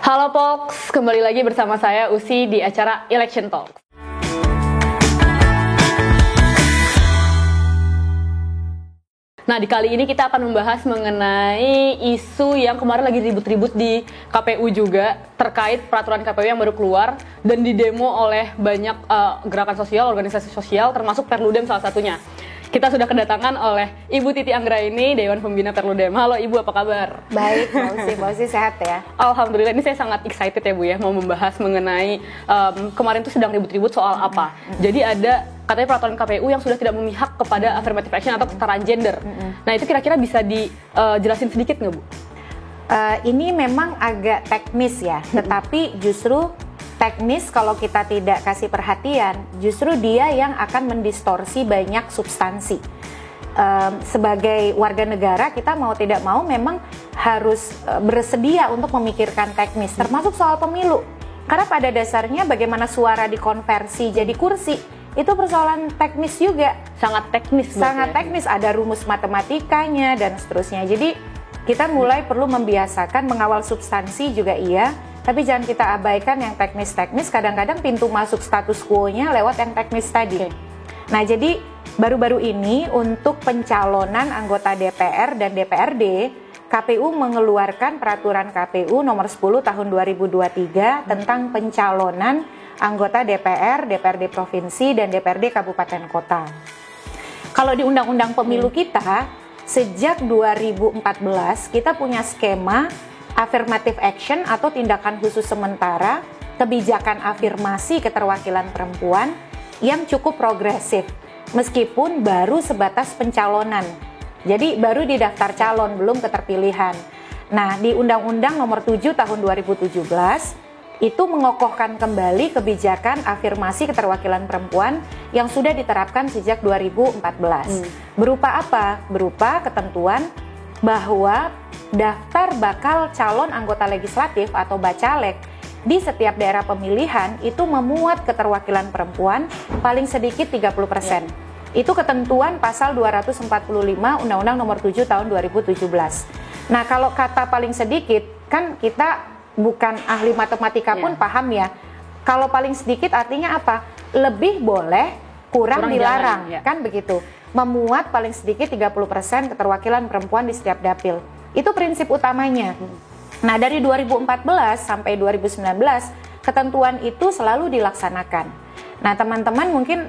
Halo Pox, kembali lagi bersama saya Usi di acara Election Talk. Nah, di kali ini kita akan membahas mengenai isu yang kemarin lagi ribut-ribut di KPU juga terkait peraturan KPU yang baru keluar dan didemo oleh banyak gerakan sosial, organisasi sosial, termasuk Perludem salah satunya. Kita sudah kedatangan oleh Ibu Titi Anggraini, Dewan Pembina Perludem. Halo Ibu, apa kabar? Baik, Mbak Usi sehat ya? Alhamdulillah, ini saya sangat excited ya Bu ya, mau membahas mengenai kemarin tuh sedang ribut-ribut soal apa. Jadi ada katanya peraturan KPU yang sudah tidak memihak kepada affirmative action atau kesetaraan gender. Nah itu kira-kira bisa dijelasin sedikit nggak Bu? Ini memang agak teknis ya, tetapi justru teknis kalau kita tidak kasih perhatian, justru dia yang akan mendistorsi banyak substansi. Sebagai warga negara, kita mau tidak mau memang harus bersedia untuk memikirkan teknis, termasuk soal pemilu. Karena pada dasarnya bagaimana suara dikonversi jadi kursi, itu persoalan teknis juga. Sangat teknis. Sangat teknis, ada rumus matematikanya dan seterusnya. Jadi kita mulai perlu membiasakan mengawal substansi juga iya, tapi jangan kita abaikan yang teknis-teknis. Kadang-kadang pintu masuk status quo-nya lewat yang teknis tadi. Nah, jadi baru-baru ini untuk pencalonan anggota DPR dan DPRD, KPU mengeluarkan peraturan KPU nomor 10 tahun 2023 tentang pencalonan anggota DPR, DPRD Provinsi, dan DPRD Kabupaten Kota. Kalau di Undang-Undang Pemilu kita, sejak 2014 kita punya skema affirmative action atau tindakan khusus sementara, kebijakan afirmasi keterwakilan perempuan yang cukup progresif, meskipun baru sebatas pencalonan. Jadi baru di daftar calon, belum keterpilihan. Nah, di Undang-Undang Nomor 7 Tahun 2017 itu mengokohkan kembali kebijakan afirmasi keterwakilan perempuan yang sudah diterapkan sejak 2014. Berupa apa? Berupa ketentuan bahwa daftar bakal calon anggota legislatif atau bacalek di setiap daerah pemilihan itu memuat keterwakilan perempuan paling sedikit 30%. Itu ketentuan pasal 245 Undang-Undang Nomor 7 Tahun 2017. Nah, kalau kata paling sedikit, kan kita bukan ahli matematika pun paham ya. Kalau paling sedikit artinya apa? Lebih boleh, kurang dilarang, kan begitu. Memuat paling sedikit 30% keterwakilan perempuan di setiap dapil. Itu prinsip utamanya. Nah, dari 2014 sampai 2019, ketentuan itu selalu dilaksanakan. Nah, teman-teman mungkin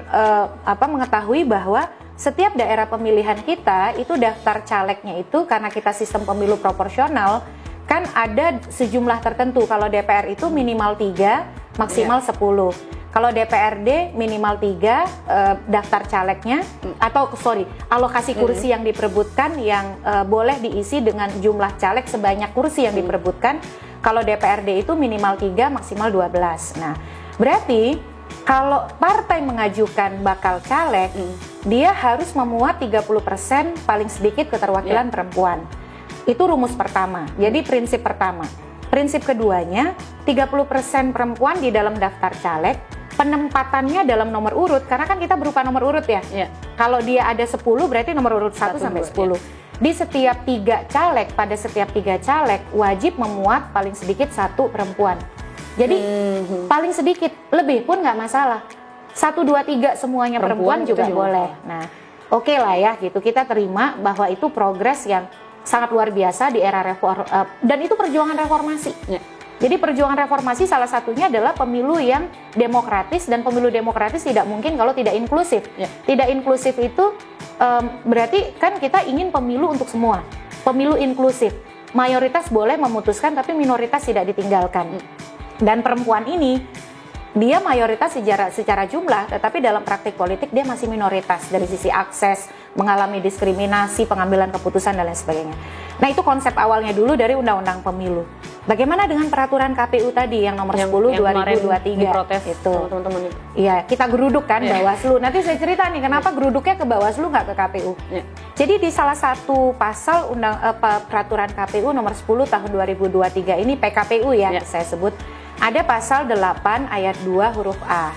mengetahui bahwa setiap daerah pemilihan kita itu daftar calegnya itu, karena kita sistem pemilu proporsional, kan ada sejumlah tertentu. Kalau DPR itu minimal 3, maksimal 10. Kalau DPRD minimal 3 daftar calegnya, alokasi kursi yang diperebutkan yang boleh diisi dengan jumlah caleg sebanyak kursi yang diperebutkan. Kalau DPRD itu minimal 3, maksimal 12. Nah, berarti kalau partai mengajukan bakal caleg, dia harus memuat 30% paling sedikit keterwakilan perempuan. Itu rumus pertama, jadi prinsip pertama. Prinsip keduanya, 30% perempuan di dalam daftar caleg, penempatannya dalam nomor urut, karena kan kita berupa nomor urut ya. Kalau dia ada 10 berarti nomor urut 1 sampai 10. Di setiap 3 caleg, pada setiap 3 caleg wajib memuat paling sedikit 1 perempuan. Jadi paling sedikit, lebih pun nggak masalah. 1, 2, 3 semuanya perempuan juga boleh. Nah, oke lah ya gitu, kita terima bahwa itu progres yang sangat luar biasa di era dan itu perjuangan reformasi. Jadi perjuangan reformasi salah satunya adalah pemilu yang demokratis, dan pemilu demokratis tidak mungkin kalau tidak inklusif. Tidak inklusif itu berarti kan kita ingin pemilu untuk semua. Pemilu inklusif, mayoritas boleh memutuskan tapi minoritas tidak ditinggalkan. Dan perempuan ini dia mayoritas secara jumlah, tetapi dalam praktik politik dia masih minoritas dari sisi akses, mengalami diskriminasi, pengambilan keputusan dan lain sebagainya. Nah, itu konsep awalnya dulu dari Undang-Undang Pemilu. Bagaimana dengan peraturan KPU tadi yang nomor 10 2023 diprotes itu? Teman-teman itu. Iya, kita geruduk kan Bawaslu. Nanti saya cerita nih kenapa geruduknya ke Bawaslu nggak ke KPU. Jadi di salah satu pasal peraturan KPU nomor 10 tahun 2023 ini PKPU saya sebut, ada pasal 8 ayat 2 huruf A.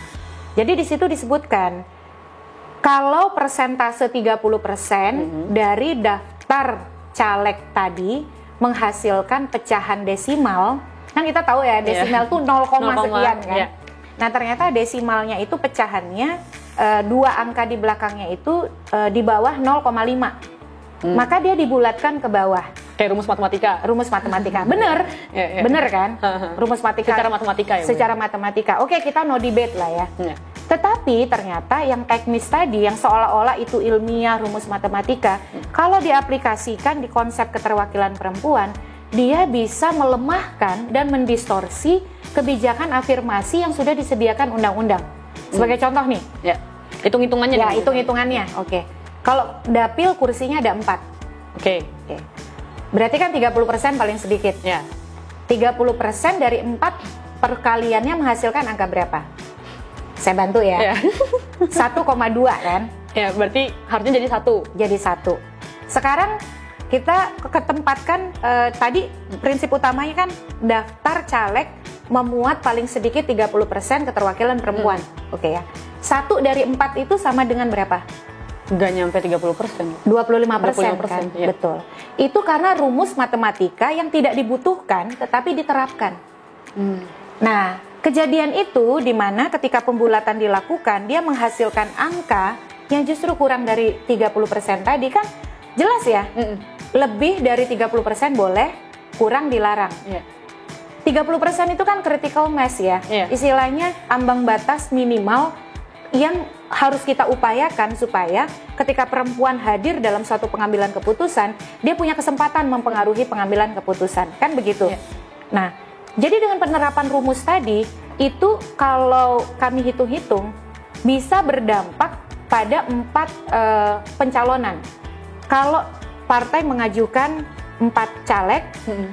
Jadi di situ disebutkan kalau persentase 30% dari daftar caleg tadi menghasilkan pecahan desimal Kan kita tahu ya desimal tuh 0, 0, sekian kan. iya. Nah ternyata desimalnya itu pecahannya dua angka di belakangnya itu di bawah 0,5. Maka dia dibulatkan ke bawah. Kayak rumus matematika. Rumus matematika, bener, Iya. bener kan? Rumus matematika. Secara matematika ya, Bu? Secara matematika. Oke, kita no debate lah ya. Iya. Tetapi ternyata yang teknis tadi, yang seolah-olah itu ilmiah, rumus matematika, kalau diaplikasikan di konsep keterwakilan perempuan, dia bisa melemahkan dan mendistorsi kebijakan afirmasi yang sudah disediakan undang-undang. Sebagai contoh nih, Ya. Hitung-hitungannya. ya nih. hitung-hitungannya. Oke. Kalau dapil kursinya ada 4. Oke. Oke. Berarti kan 30% paling sedikit. Ya. 30% dari 4 perkaliannya menghasilkan angka berapa? Saya bantu ya. Ya. 1,2 kan? Ya, berarti harusnya jadi 1. Jadi 1. Sekarang kita ketempatkan tadi prinsip utamanya kan daftar caleg memuat paling sedikit 30% keterwakilan perempuan. Oke ya. 1 dari 4 itu sama dengan berapa? Nggak nyampe 30%. 25% kan? iya. Betul. Itu karena rumus matematika yang tidak dibutuhkan tetapi diterapkan. Nah, kejadian itu di mana ketika pembulatan dilakukan, dia menghasilkan angka yang justru kurang dari 30% tadi kan jelas ya. Lebih dari 30% boleh, kurang dilarang. Iya. 30% itu kan critical mass ya. Iya. Istilahnya ambang batas minimal yang harus kita upayakan supaya ketika perempuan hadir dalam suatu pengambilan keputusan, dia punya kesempatan mempengaruhi pengambilan keputusan. Kan begitu? Iya. Nah, jadi dengan penerapan rumus tadi, itu kalau kami hitung-hitung, bisa berdampak pada 4 pencalonan. Kalau partai mengajukan 4 caleg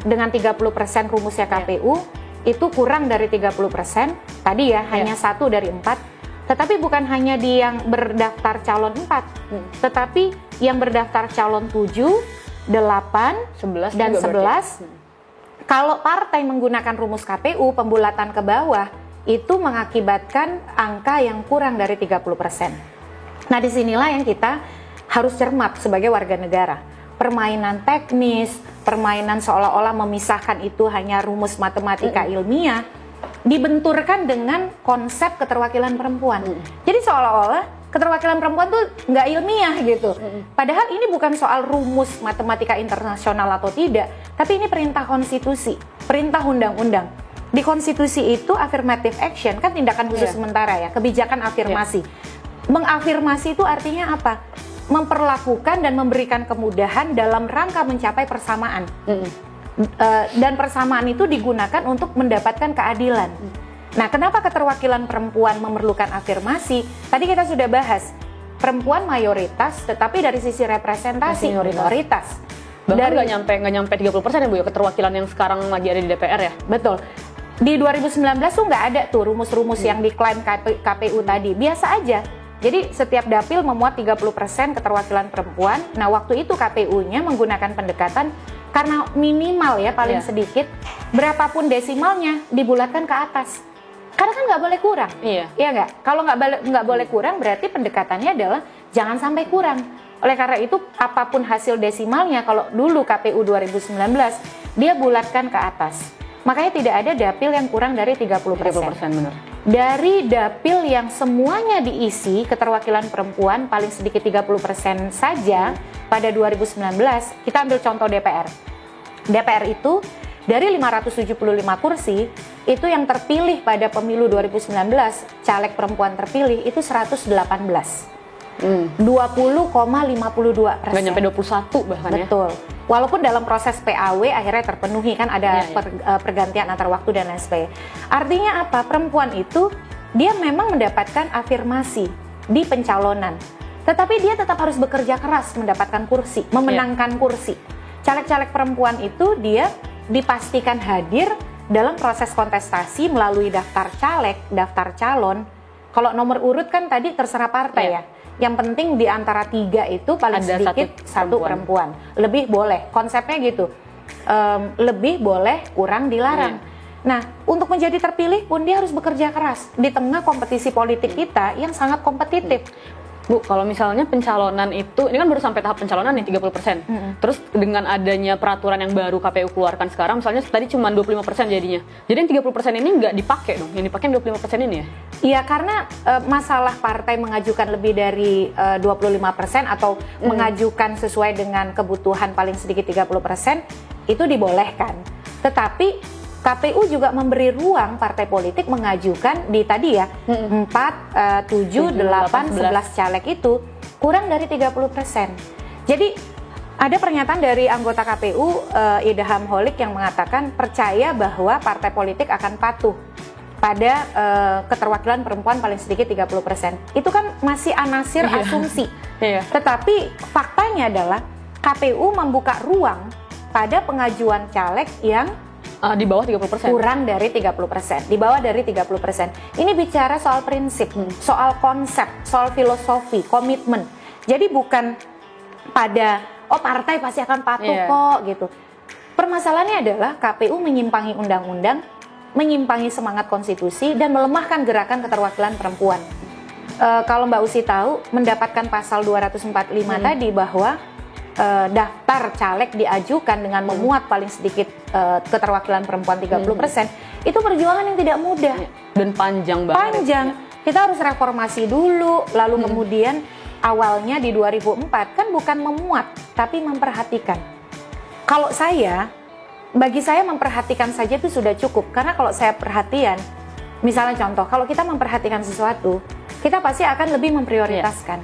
dengan 30% rumusnya KPU, itu kurang dari 30%, tadi ya, hanya 1 dari 4. Tetapi bukan hanya di yang berdaftar calon 4, tetapi yang berdaftar calon 7, 8, 11 dan juga 11. Kalau partai menggunakan rumus KPU, pembulatan ke bawah, itu mengakibatkan angka yang kurang dari 30%. Nah, disinilah yang kita harus cermat sebagai warga negara. Permainan teknis, permainan seolah-olah memisahkan itu hanya rumus matematika ilmiah, dibenturkan dengan konsep keterwakilan perempuan. Jadi seolah-olah keterwakilan perempuan tuh nggak ilmiah gitu. Padahal ini bukan soal rumus matematika internasional atau tidak, tapi ini perintah konstitusi, perintah undang-undang. Di konstitusi itu affirmative action kan tindakan khusus sementara ya, kebijakan afirmasi. Mengafirmasi itu artinya apa? Memperlakukan dan memberikan kemudahan dalam rangka mencapai persamaan. Dan persamaan itu digunakan untuk mendapatkan keadilan. Nah, kenapa keterwakilan perempuan memerlukan afirmasi? Tadi kita sudah bahas, perempuan mayoritas, tetapi dari sisi representasi minoritas. Bahkan nggak nyampe 30% ya Bu ya, keterwakilan yang sekarang lagi ada di DPR ya? Betul. Di 2019 tuh nggak ada tuh rumus-rumus yang diklaim KPU tadi. Biasa aja. Jadi setiap dapil memuat 30% keterwakilan perempuan. Nah, waktu itu KPU-nya menggunakan pendekatan karena minimal ya, paling sedikit, berapapun desimalnya dibulatkan ke atas. Karena kan nggak boleh kurang. Iya nggak? Kalau nggak boleh kurang, berarti pendekatannya adalah jangan sampai kurang. Oleh karena itu, apapun hasil desimalnya, kalau dulu KPU 2019, dia bulatkan ke atas. Makanya tidak ada dapil yang kurang dari 30%. Benar. Dari dapil yang semuanya diisi keterwakilan perempuan paling sedikit 30% saja pada 2019, kita ambil contoh DPR. DPR itu dari 575 kursi, itu yang terpilih pada pemilu 2019, caleg perempuan terpilih itu 118. 20,52%. Nggak nyampe 21 bahkan ya. Betul. Walaupun dalam proses PAW akhirnya terpenuhi kan ada pergantian antar waktu dan lain sebagainya. Artinya apa? Perempuan itu dia memang mendapatkan afirmasi di pencalonan. Tetapi dia tetap harus bekerja keras mendapatkan kursi, memenangkan kursi. Caleg-caleg perempuan itu dia dipastikan hadir dalam proses kontestasi melalui daftar caleg, daftar calon. Kalau nomor urut kan tadi terserah partai ya. Yang penting di antara 3 itu paling ada sedikit satu perempuan. Lebih boleh, konsepnya gitu. Lebih boleh, kurang dilarang. Nah, untuk menjadi terpilih pun dia harus bekerja keras di tengah kompetisi politik kita yang sangat kompetitif. Bu, kalau misalnya pencalonan itu, ini kan baru sampai tahap pencalonan nih 30%. Terus dengan adanya peraturan yang baru KPU keluarkan sekarang, misalnya tadi cuma 25% jadinya. Jadi yang 30% ini nggak dipakai dong, yang dipakai 25% ini ya? Iya, karena masalah partai mengajukan lebih dari 25% atau mengajukan sesuai dengan kebutuhan paling sedikit 30%, itu dibolehkan. Tetapi KPU juga memberi ruang partai politik mengajukan di tadi ya 4, 7, 8, 11 caleg itu kurang dari 30%. Jadi ada pernyataan dari anggota KPU Idham Holik yang mengatakan percaya bahwa partai politik akan patuh pada keterwakilan perempuan paling sedikit 30%. Itu kan masih anasir asumsi. Tetapi faktanya adalah KPU membuka ruang pada pengajuan caleg yang di bawah 30%. Kurang dari 30%, di bawah dari 30%. Ini bicara soal prinsip, soal konsep, soal filosofi, komitmen. Jadi bukan pada partai pasti akan patuh kok gitu. Permasalahannya adalah KPU menyimpangi undang-undang, menyimpangi semangat konstitusi dan melemahkan gerakan keterwakilan perempuan. Kalau Mbak Usi tahu, mendapatkan pasal 245 tadi bahwa daftar caleg diajukan dengan memuat paling sedikit keterwakilan perempuan 30%, itu perjuangan yang tidak mudah dan panjang banget. Panjang. Kita harus reformasi dulu, lalu kemudian awalnya di 2004 kan bukan memuat, tapi memperhatikan. Kalau bagi saya memperhatikan saja itu sudah cukup, karena kalau saya perhatian, misalnya contoh, kalau kita memperhatikan sesuatu, kita pasti akan lebih memprioritaskan.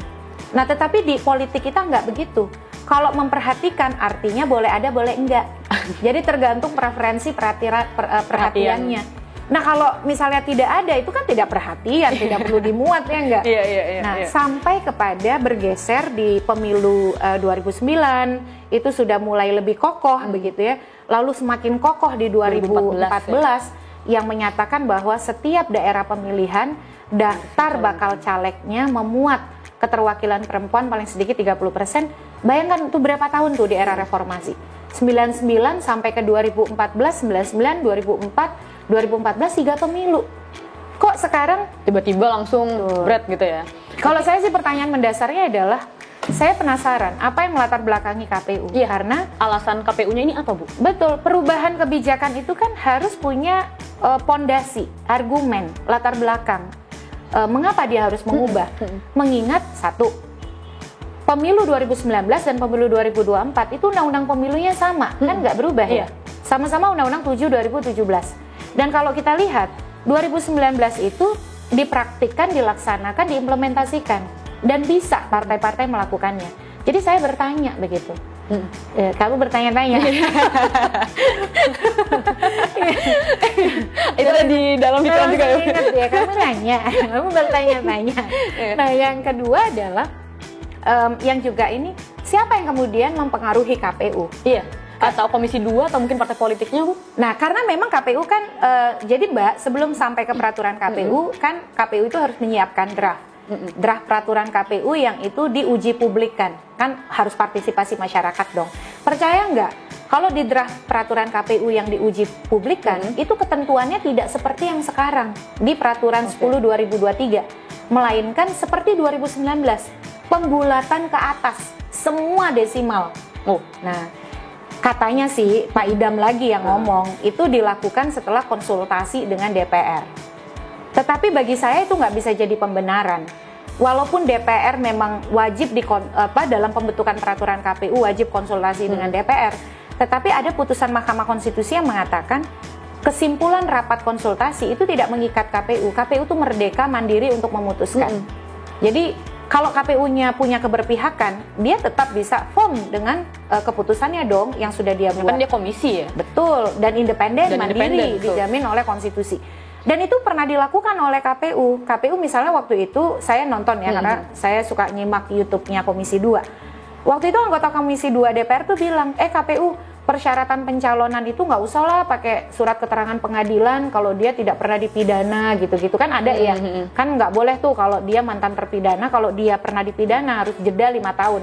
Nah, tetapi di politik kita nggak begitu. Kalau memperhatikan artinya boleh ada, boleh enggak. Jadi tergantung preferensi perhatiannya. Nah, kalau misalnya tidak ada, itu kan tidak perhatian, tidak perlu dimuat, ya enggak? Nah, sampai kepada bergeser di pemilu 2009, itu sudah mulai lebih kokoh, begitu ya. Lalu semakin kokoh di 2014 yang menyatakan bahwa setiap daerah pemilihan, daftar bakal calegnya memuat keterwakilan perempuan paling sedikit 30%. Bayangkan itu berapa tahun tuh di era reformasi. 99 sampai ke 2014, 99, 2004, 2014 3 pemilu. Kok sekarang tiba-tiba langsung berat gitu ya? Kalau saya sih pertanyaan mendasarnya adalah saya penasaran apa yang melatar belakangi KPU. Karena alasan KPU-nya ini apa, Bu? Betul, perubahan kebijakan itu kan harus punya pondasi, argumen, latar belakang. Mengapa dia harus mengubah? Mengingat satu, pemilu 2019 dan pemilu 2024 itu undang-undang pemilunya sama, kan nggak berubah ya? Sama-sama undang-undang 7 2017. Dan kalau kita lihat, 2019 itu dipraktikkan, dilaksanakan, diimplementasikan. Dan bisa partai-partai melakukannya. Jadi saya bertanya begitu. Kamu bertanya-tanya. Itu ada di dalam pikiran juga. Ingat ya, kamu nanya, kamu bertanya-tanya. Nah, yang kedua adalah yang juga ini, siapa yang kemudian mempengaruhi KPU? Atau Komisi 2 atau mungkin partai politiknya, Bu? Nah, karena memang KPU kan, jadi Mbak, sebelum sampai ke peraturan KPU, kan KPU itu harus menyiapkan draft peraturan KPU yang itu diuji publikkan, kan harus partisipasi masyarakat dong. Percaya nggak? Kalau di draft peraturan KPU yang diuji publikkan, itu ketentuannya tidak seperti yang sekarang di peraturan 10 2023, melainkan seperti 2019, pembulatan ke atas, semua desimal. Nah, katanya sih Pak Idham lagi yang ngomong, itu dilakukan setelah konsultasi dengan DPR. Tetapi bagi saya itu nggak bisa jadi pembenaran. Walaupun DPR memang wajib dalam pembentukan peraturan KPU wajib konsultasi dengan DPR, tetapi ada putusan Mahkamah Konstitusi yang mengatakan kesimpulan rapat konsultasi itu tidak mengikat KPU. KPU itu merdeka, mandiri untuk memutuskan. Jadi kalau KPU-nya punya keberpihakan, dia tetap bisa firm dengan keputusannya dong yang sudah dia buat. Kan dia komisi ya? Betul, dan independen, mandiri, dijamin oleh konstitusi. Dan itu pernah dilakukan oleh KPU. KPU misalnya waktu itu, saya nonton ya, karena saya suka nyimak YouTube-nya Komisi 2. Waktu itu anggota Komisi 2 DPR tuh bilang, KPU persyaratan pencalonan itu nggak usah lah pakai surat keterangan pengadilan kalau dia tidak pernah dipidana gitu-gitu kan ada ya. Kan nggak boleh tuh kalau dia mantan terpidana, kalau dia pernah dipidana harus jeda 5 tahun.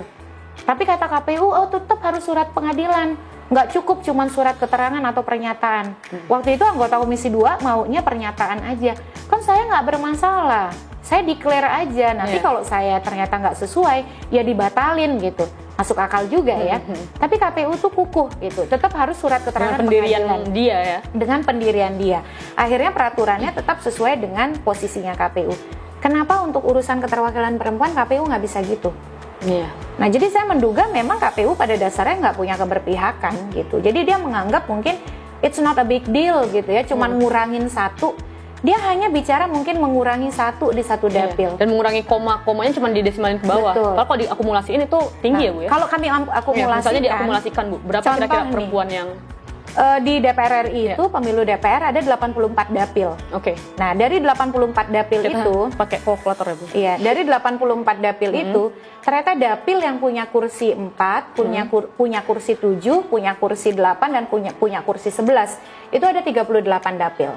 Tapi kata KPU, tetap harus surat pengadilan. Nggak cukup cuman surat keterangan atau pernyataan. Waktu itu anggota Komisi 2 maunya pernyataan aja. Kan saya nggak bermasalah. saya declare aja. Nanti kalau saya ternyata nggak sesuai, ya dibatalin gitu. Masuk akal juga ya. Tapi KPU tuh kukuh gitu. Tetap harus surat keterangan pendirian pengadilan. dia ya. Dengan pendirian dia. Akhirnya peraturannya tetap sesuai dengan posisinya KPU. Kenapa untuk urusan keterwakilan perempuan KPU nggak bisa gitu? Iya. Nah, jadi saya menduga memang KPU pada dasarnya nggak punya keberpihakan gitu. Jadi dia menganggap mungkin it's not a big deal gitu ya, cuman ngurangin satu. Dia hanya bicara mungkin mengurangi satu di satu dapil. Dan mengurangi koma-komanya cuma didesimalin ke bawah. Betul. Kalau diakumulasiin itu tinggi ya Bu ya? Kalau kami akumulasikan, misalnya diakumulasikan Bu, berapa kira-kira perempuan yang di DPR RI itu pemilu DPR ada 84 dapil. Oke. Nah, dari 84 dapil Kita itu pakai kalkulator ya Bu. Iya, dari 84 dapil itu ternyata dapil yang punya kursi 4, punya kursi 7, punya kursi 8 dan punya kursi 11. Itu ada 38 dapil.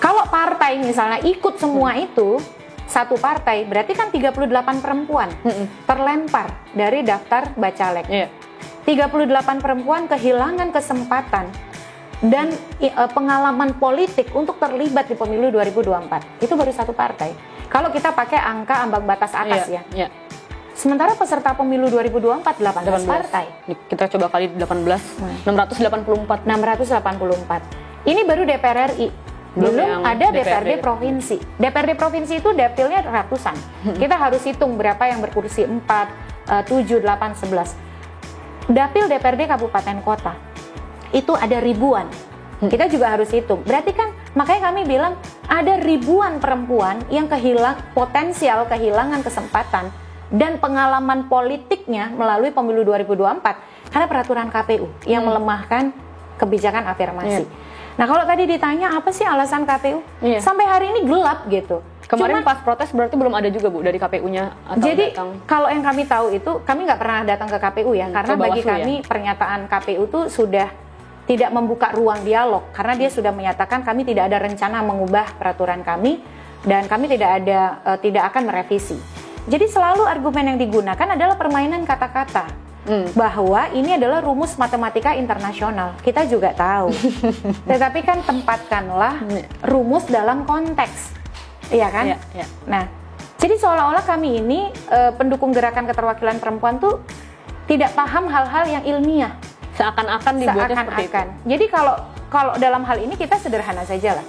Kalau partai misalnya ikut semua itu, satu partai berarti kan 38 perempuan terlempar dari daftar bacalek. 38 perempuan kehilangan kesempatan dan pengalaman politik untuk terlibat di pemilu 2024. Itu baru satu partai. Kalau kita pakai angka ambang batas atas ya. Sementara peserta pemilu 2024 18 partai. Kita coba kali 18, 684. Ini baru DPR RI. Belum ada DPRD provinsi. DPRD provinsi itu dapilnya ratusan. Kita harus hitung berapa yang berkursi 4, 7, 8, 11. Dapil DPRD kabupaten kota itu ada ribuan. Kita juga harus hitung. Berarti kan makanya kami bilang ada ribuan perempuan yang potensial kehilangan kesempatan dan pengalaman politiknya melalui pemilu 2024 karena peraturan KPU yang melemahkan kebijakan afirmasi. Nah, kalau tadi ditanya apa sih alasan KPU? Sampai hari ini gelap gitu. Kemarin pas protes berarti belum ada juga Bu dari KPU-nya atau jadi datang? Kalau yang kami tahu itu kami nggak pernah datang ke KPU ya, karena bagi kami pernyataan KPU itu sudah tidak membuka ruang dialog karena dia sudah menyatakan kami tidak ada rencana mengubah peraturan kami dan kami tidak akan merevisi. Jadi selalu argumen yang digunakan adalah permainan kata-kata. Bahwa ini adalah rumus matematika internasional. Kita juga tahu. Tetapi kan tempatkanlah rumus dalam konteks. Iya kan? Nah, jadi seolah-olah kami ini pendukung gerakan keterwakilan perempuan tuh tidak paham hal-hal yang ilmiah. Seakan-akan dibuatnya seperti itu. Jadi kalau dalam hal ini kita sederhana saja lah.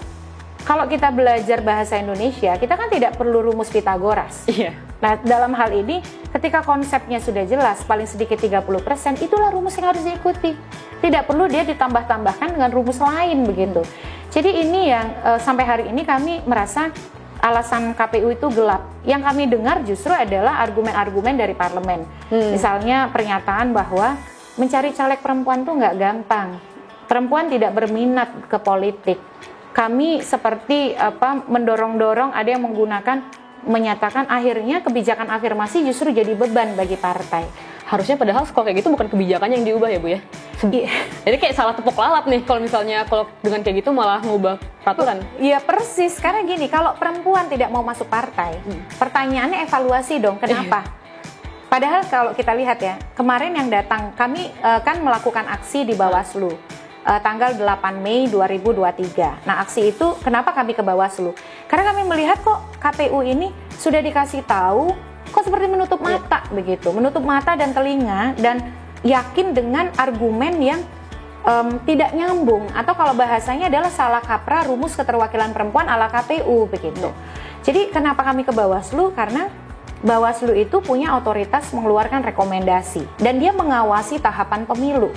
Kalau kita belajar bahasa Indonesia, kita kan tidak perlu rumus Pitagoras. Nah, dalam hal ini ketika konsepnya sudah jelas, paling sedikit 30%, itulah rumus yang harus diikuti. Tidak perlu dia ditambah-tambahkan dengan rumus lain begitu. Jadi ini yang sampai hari ini kami merasa alasan KPU itu gelap. Yang kami dengar justru adalah argumen-argumen dari parlemen. Misalnya pernyataan bahwa mencari caleg perempuan tuh nggak gampang. Perempuan tidak berminat ke politik. Kami seperti mendorong-dorong, ada yang menyatakan akhirnya kebijakan afirmasi justru jadi beban bagi partai. Harusnya padahal kalau kayak gitu bukan kebijakannya yang diubah ya Bu ya. Jadi kayak salah tepuk lalap nih kalau misalnya dengan kayak gitu malah ngubah peraturan. Iya persis, karena gini, kalau perempuan tidak mau masuk partai, pertanyaannya evaluasi dong, kenapa? Padahal kalau kita lihat ya, kemarin yang datang, kami kan melakukan aksi di Bawaslu tanggal 8 Mei 2023. Nah, aksi itu kenapa kami ke Bawaslu? Karena kami melihat kok KPU ini sudah dikasih tahu kok seperti menutup mata begitu, menutup mata dan telinga dan yakin dengan argumen yang tidak nyambung atau kalau bahasanya adalah salah kaprah rumus keterwakilan perempuan ala KPU begitu. Jadi kenapa kami ke Bawaslu? Karena Bawaslu itu punya otoritas mengeluarkan rekomendasi dan dia mengawasi tahapan pemilu.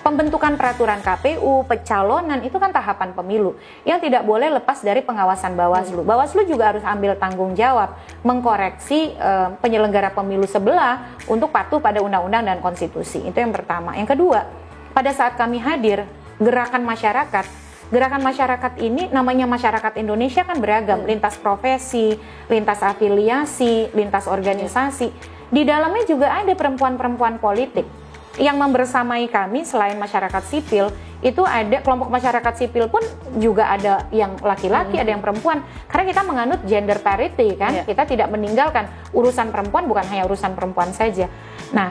Pembentukan peraturan KPU, pencalonan itu kan tahapan pemilu yang tidak boleh lepas dari pengawasan Bawaslu. Bawaslu juga harus ambil tanggung jawab mengkoreksi penyelenggara pemilu sebelah untuk patuh pada undang-undang dan konstitusi. Itu yang pertama. Yang kedua, pada saat kami hadir, gerakan masyarakat ini namanya masyarakat Indonesia kan beragam, lintas profesi, lintas afiliasi, lintas organisasi. Di dalamnya juga ada perempuan-perempuan politik. Yang membersamai kami selain masyarakat sipil, itu ada kelompok masyarakat sipil pun juga ada yang laki-laki, ada yang perempuan. Karena kita menganut gender parity kan, kita tidak meninggalkan urusan perempuan, bukan hanya urusan perempuan saja. Nah,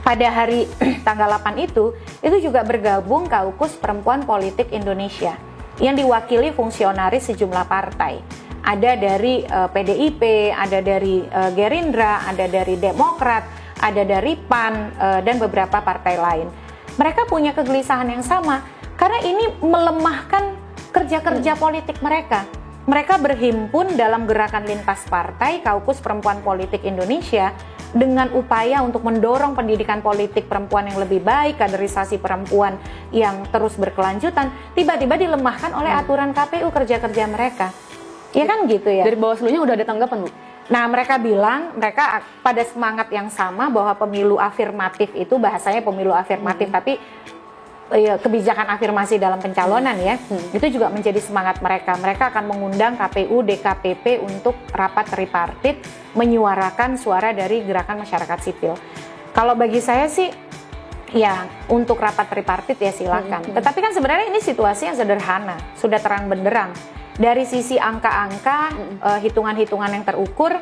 pada hari tanggal 8 itu juga bergabung Kaukus Perempuan Politik Indonesia yang diwakili fungsionaris sejumlah partai. ada dari PDIP, ada dari Gerindra, ada dari Demokrat, ada dari PAN, dan beberapa partai lain. Mereka punya kegelisahan yang sama, karena ini melemahkan kerja-kerja politik mereka. Mereka berhimpun dalam gerakan lintas partai Kaukus Perempuan Politik Indonesia dengan upaya untuk mendorong pendidikan politik perempuan yang lebih baik, kaderisasi perempuan yang terus berkelanjutan, tiba-tiba dilemahkan oleh aturan KPU kerja-kerja mereka. Ya kan gitu ya. Dari Bawaslu-nya udah ada tanggapan, Bu? Nah, mereka bilang, mereka pada semangat yang sama bahwa pemilu afirmatif itu, bahasanya pemilu afirmatif, tapi kebijakan afirmasi dalam pencalonan ya, itu juga menjadi semangat mereka. Mereka akan mengundang KPU, DKPP untuk rapat tripartit menyuarakan suara dari gerakan masyarakat sipil. Kalau bagi saya sih, ya untuk rapat tripartit ya silakan. Tetapi kan sebenarnya ini situasi yang sederhana, sudah terang benderang. Dari sisi angka-angka, hitungan-hitungan yang terukur,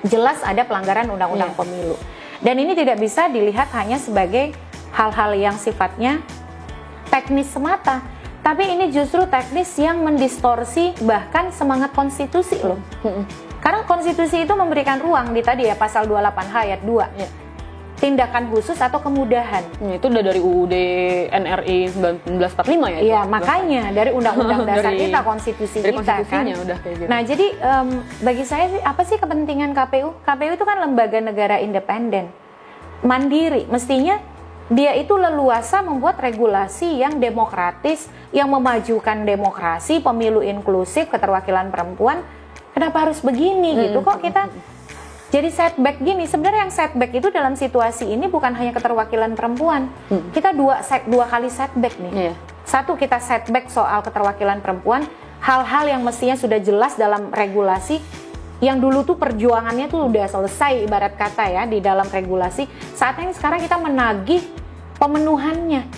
jelas ada pelanggaran undang-undang pemilu. Dan ini tidak bisa dilihat hanya sebagai hal-hal yang sifatnya teknis semata, tapi ini justru teknis yang mendistorsi bahkan semangat konstitusi loh. Karena konstitusi itu memberikan ruang di tadi ya pasal 28H ayat 2. Tindakan khusus atau kemudahan. Itu udah dari UUD NRI 1945 ya? Iya, makanya dari undang-undang dasar kita, konstitusi dari kita kan. Udah kayak gitu. Nah, jadi bagi saya sih apa sih kepentingan KPU? KPU itu kan lembaga negara independen, mandiri, mestinya dia itu leluasa membuat regulasi yang demokratis, yang memajukan demokrasi, pemilu inklusif, keterwakilan perempuan. Kenapa harus begini gitu? Kok kita jadi setback gini? Sebenarnya yang setback itu dalam situasi ini bukan hanya keterwakilan perempuan. Kita dua kali setback nih. Satu, kita setback soal keterwakilan perempuan, hal-hal yang mestinya sudah jelas dalam regulasi, yang dulu tuh perjuangannya tuh udah selesai ibarat kata ya di dalam regulasi. Saatnya sekarang kita menagih pemenuhannya,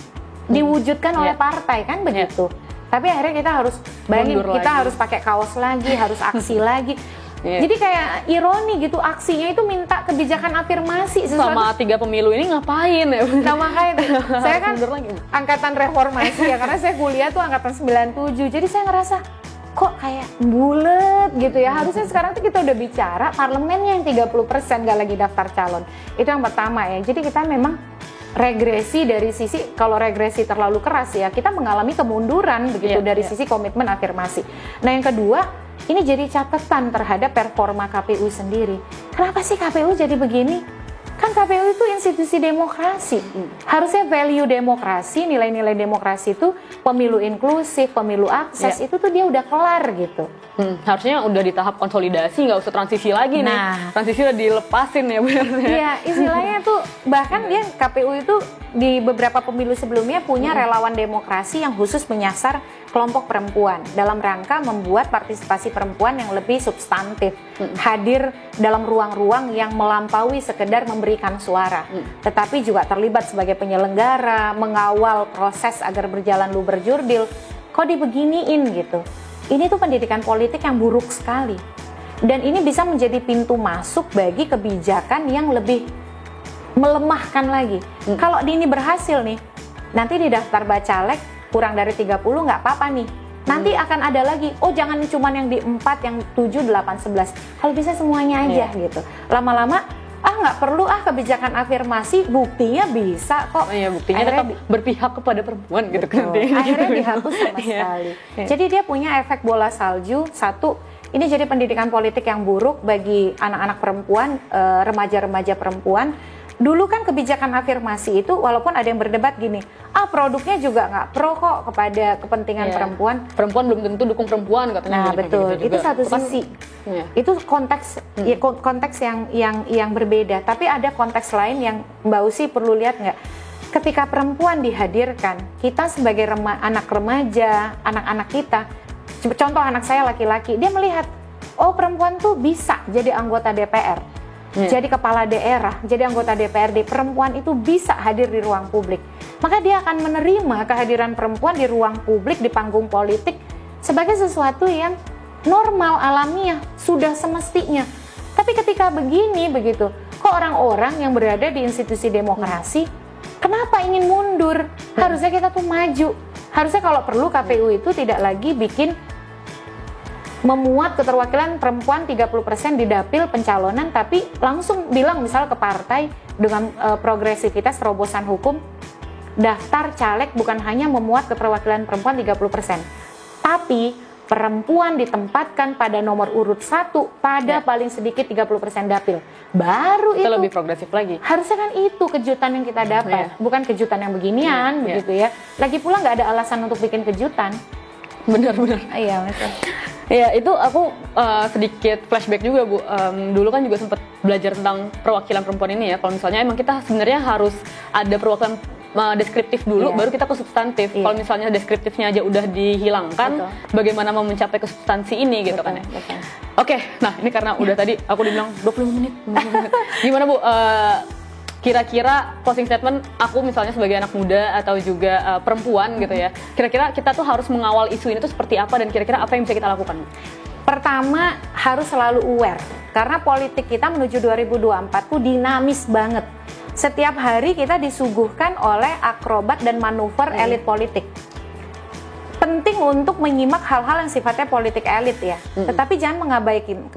diwujudkan oleh partai kan begitu. Tapi akhirnya kita harus bayangin, kita harus pakai kaos lagi, harus aksi lagi. Jadi kayak ironi gitu, aksinya itu minta kebijakan afirmasi sama 3 pemilu ini ngapain ya? Nah makanya saya kan angkatan reformasi ya, karena saya kuliah tuh angkatan 97. Jadi saya ngerasa kok kayak bulet gitu ya. Harusnya sekarang tuh kita udah bicara parlemennya yang 30% gak lagi daftar calon. Itu yang pertama ya. Jadi kita memang regresi dari sisi, kalau regresi terlalu keras ya kita mengalami kemunduran begitu dari sisi komitmen afirmasi. Nah yang kedua, ini jadi catatan terhadap performa KPU sendiri. Kenapa sih KPU jadi begini? Kan KPU itu institusi demokrasi. Harusnya value demokrasi, nilai-nilai demokrasi itu pemilu inklusif, pemilu akses, itu tuh dia udah kelar gitu. Harusnya udah di tahap konsolidasi, nggak usah transisi lagi nih. Transisi udah dilepasin ya benernya. Iya, istilahnya tuh bahkan dia KPU itu di beberapa pemilu sebelumnya punya relawan demokrasi yang khusus menyasar kelompok perempuan dalam rangka membuat partisipasi perempuan yang lebih substantif, hadir dalam ruang-ruang yang melampaui sekedar memberikan suara, tetapi juga terlibat sebagai penyelenggara, mengawal proses agar berjalan luber jurdil. Kok dibeginiin gitu? Ini tuh pendidikan politik yang buruk sekali. Dan ini bisa menjadi pintu masuk bagi kebijakan yang lebih melemahkan lagi. Kalau ini berhasil nih, nanti di daftar bacalek kurang dari 30 nggak apa-apa nih. Nanti akan ada lagi, oh jangan cuma yang di 4, yang 7, 8, 11. Kalau bisa semuanya aja gitu. Lama-lama, nggak perlu kebijakan afirmasi, buktinya bisa kok. Buktinya akhirnya, tetap berpihak kepada perempuan gitu kan. Akhirnya dihapus sama sekali. Jadi dia punya efek bola salju. Satu, ini jadi pendidikan politik yang buruk bagi anak-anak perempuan, remaja-remaja perempuan. Dulu kan kebijakan afirmasi itu walaupun ada yang berdebat gini, produknya juga nggak pro kok kepada kepentingan perempuan. Perempuan belum tentu dukung perempuan katanya. Nah betul, gitu itu satu sisi. Itu konteks yang berbeda. Tapi ada konteks lain yang Mbak Usi perlu lihat nggak? Ketika perempuan dihadirkan, kita sebagai anak remaja, anak-anak kita, contoh anak saya laki-laki, dia melihat, oh perempuan tuh bisa jadi anggota DPR. Jadi kepala daerah, jadi anggota DPRD, perempuan itu bisa hadir di ruang publik. Maka dia akan menerima kehadiran perempuan di ruang publik, di panggung politik sebagai sesuatu yang normal, alamiah, sudah semestinya. Tapi ketika begini, begitu, kok orang-orang yang berada di institusi demokrasi, kenapa ingin mundur? Harusnya kita tuh maju. Harusnya kalau perlu KPU itu tidak lagi bikin memuat keterwakilan perempuan 30% di dapil pencalonan, tapi langsung bilang misal ke partai dengan progresivitas terobosan hukum, daftar caleg bukan hanya memuat keterwakilan perempuan 30%, tapi perempuan ditempatkan pada nomor urut 1 pada paling sedikit 30% dapil. Baru itu lebih progresif lagi. Harusnya kan itu kejutan yang kita dapat, bukan kejutan yang beginian begitu ya. Lagi pula nggak ada alasan untuk bikin kejutan. Benar-benar. Iya, betul. Ya, itu aku sedikit flashback juga, Bu. Dulu kan juga sempat belajar tentang perwakilan perempuan ini ya. Kalau misalnya emang kita sebenarnya harus ada perwakilan deskriptif dulu, baru kita ke substantif. Kalau misalnya deskriptifnya aja udah dihilangkan, bagaimana mau mencapai ke substansi ini gitu kan ya. Oke, nah ini karena udah tadi aku dibilang 25 menit. Gimana Bu, kira-kira closing statement aku misalnya sebagai anak muda atau juga perempuan gitu ya, kira-kira kita tuh harus mengawal isu ini tuh seperti apa, dan kira-kira apa yang bisa kita lakukan? Pertama, harus selalu aware, karena politik kita menuju 2024 tuh dinamis banget. Setiap hari kita disuguhkan oleh akrobat dan manuver elit politik. Penting untuk menyimak hal-hal yang sifatnya politik elit ya. Tetapi jangan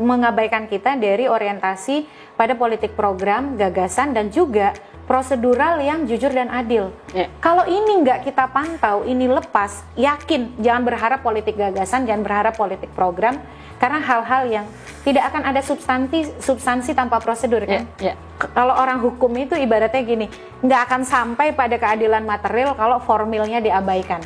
mengabaikan kita dari orientasi pada politik program, gagasan, dan juga prosedural yang jujur dan adil. Kalau ini nggak kita pantau, ini lepas, yakin jangan berharap politik gagasan, jangan berharap politik program, karena hal-hal yang tidak akan ada substansi tanpa prosedur kan. Kalau orang hukum itu ibaratnya gini, nggak akan sampai pada keadilan material kalau formilnya diabaikan.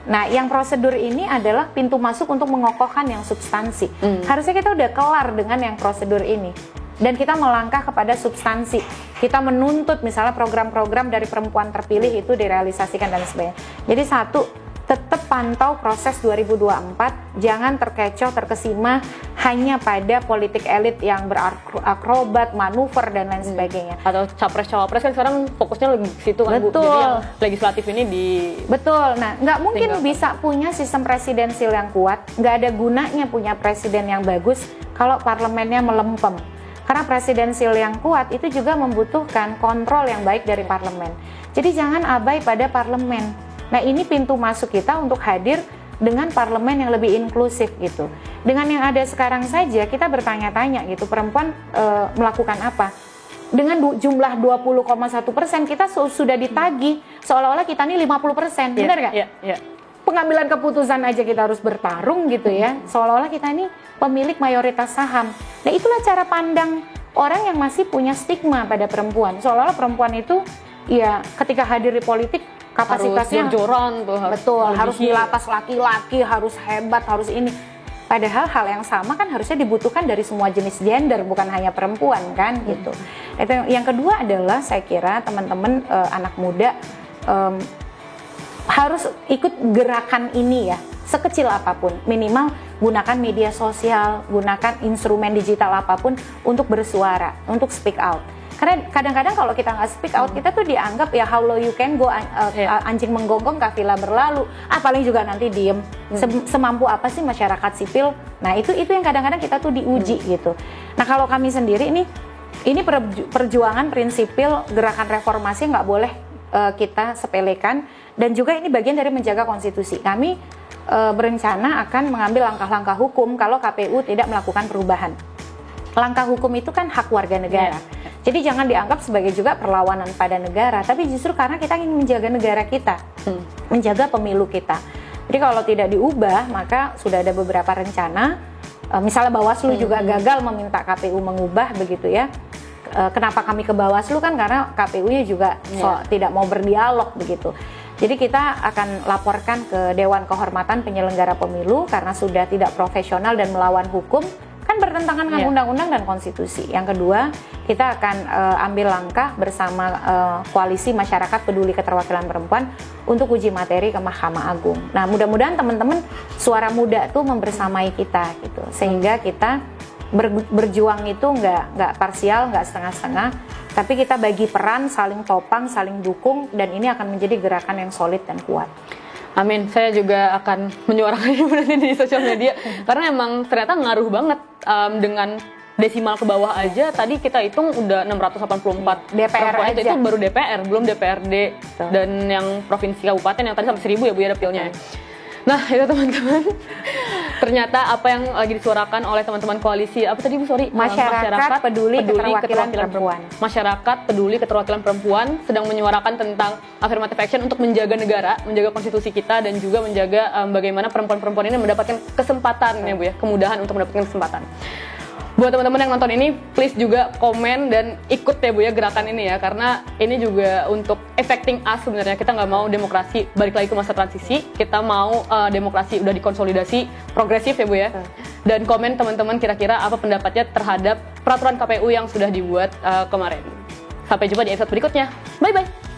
Nah, yang prosedur ini adalah pintu masuk untuk mengokohkan yang substansi. Harusnya kita udah kelar dengan yang prosedur ini. Dan kita melangkah kepada substansi. Kita menuntut misalnya program-program dari perempuan terpilih itu direalisasikan dan sebagainya. Jadi satu, tetap pantau proses 2024, jangan terkecoh, terkesima hanya pada politik elit yang berakrobat, manuver, dan lain sebagainya. Atau capres-cawapres kan sekarang fokusnya lebih ke situ kan, Bu. Jadi yang legislatif ini Betul, nah nggak mungkin bisa punya sistem presidensil yang kuat, nggak ada gunanya punya presiden yang bagus kalau parlemennya melempem. Karena presidensil yang kuat itu juga membutuhkan kontrol yang baik dari parlemen. Jadi jangan abai pada parlemen. Nah, ini pintu masuk kita untuk hadir dengan parlemen yang lebih inklusif gitu. Dengan yang ada sekarang saja kita bertanya-tanya gitu, perempuan melakukan apa? Dengan jumlah 20,1% kita sudah ditagih seolah-olah kita ini 50%, benar nggak? Pengambilan keputusan aja kita harus bertarung gitu ya, seolah-olah kita ini pemilik mayoritas saham. Nah, itulah cara pandang orang yang masih punya stigma pada perempuan, seolah-olah perempuan itu ya ketika hadir di politik kapasitasnya harus di latas laki-laki, harus hebat, harus ini. Padahal hal yang sama kan harusnya dibutuhkan dari semua jenis gender, bukan hanya perempuan kan gitu. Itu yang kedua adalah saya kira teman-teman anak muda harus ikut gerakan ini ya, sekecil apapun, minimal gunakan media sosial, gunakan instrumen digital apapun untuk bersuara, untuk speak out. Karena kadang-kadang kalau kita nggak speak out, kita tuh dianggap ya how low you can go, anjing menggonggong kafilah berlalu, paling juga nanti diem. Semampu apa sih masyarakat sipil? Nah itu yang kadang-kadang kita tuh diuji gitu. Nah kalau kami sendiri ini perjuangan prinsipil gerakan reformasi nggak boleh kita sepelekan, dan juga ini bagian dari menjaga konstitusi. Kami berencana akan mengambil langkah-langkah hukum kalau KPU tidak melakukan perubahan. Langkah hukum itu kan hak warga negara. Jadi jangan dianggap sebagai juga perlawanan pada negara, tapi justru karena kita ingin menjaga negara kita, menjaga pemilu kita. Jadi kalau tidak diubah, maka sudah ada beberapa rencana, misalnya Bawaslu juga gagal meminta KPU mengubah begitu ya. Kenapa kami ke Bawaslu kan karena KPU-nya juga tidak mau berdialog begitu. Jadi kita akan laporkan ke Dewan Kehormatan Penyelenggara Pemilu karena sudah tidak profesional dan melawan hukum, kan bertentangan dengan undang-undang dan konstitusi. Yang kedua, kita akan ambil langkah bersama koalisi masyarakat peduli keterwakilan perempuan untuk uji materi ke Mahkamah Agung. Nah, mudah-mudahan teman-teman suara muda tuh membersamai kita gitu, sehingga kita berjuang itu nggak parsial, nggak setengah-setengah, tapi kita bagi peran, saling topang, saling dukung, dan ini akan menjadi gerakan yang solid dan kuat. Amin. Saya juga akan menyuarakan ini di sosial media karena emang ternyata ngaruh banget dengan desimal ke bawah aja. Tadi kita hitung udah 684 DPR aja. Itu baru DPR, belum DPRD dan yang provinsi kabupaten yang tadi sampai 1000 ya Bu ya dapilnya. Nah itu teman-teman. ternyata apa yang lagi disuarakan oleh teman-teman koalisi apa tadi Bu? Sorry, Masyarakat peduli keterwakilan perempuan. Masyarakat peduli keterwakilan perempuan sedang menyuarakan tentang affirmative action untuk menjaga negara, menjaga konstitusi kita dan juga menjaga bagaimana perempuan-perempuan ini mendapatkan kesempatan ya Bu ya, kemudahan untuk mendapatkan kesempatan. Buat teman-teman yang nonton ini, please juga komen dan ikut ya Bu ya gerakan ini ya, karena ini juga untuk affecting us sebenarnya. Kita nggak mau demokrasi balik lagi ke masa transisi, kita mau demokrasi udah dikonsolidasi, progresif ya Bu ya. Dan komen teman-teman kira-kira apa pendapatnya terhadap peraturan KPU yang sudah dibuat kemarin. Sampai jumpa di episode berikutnya. Bye-bye!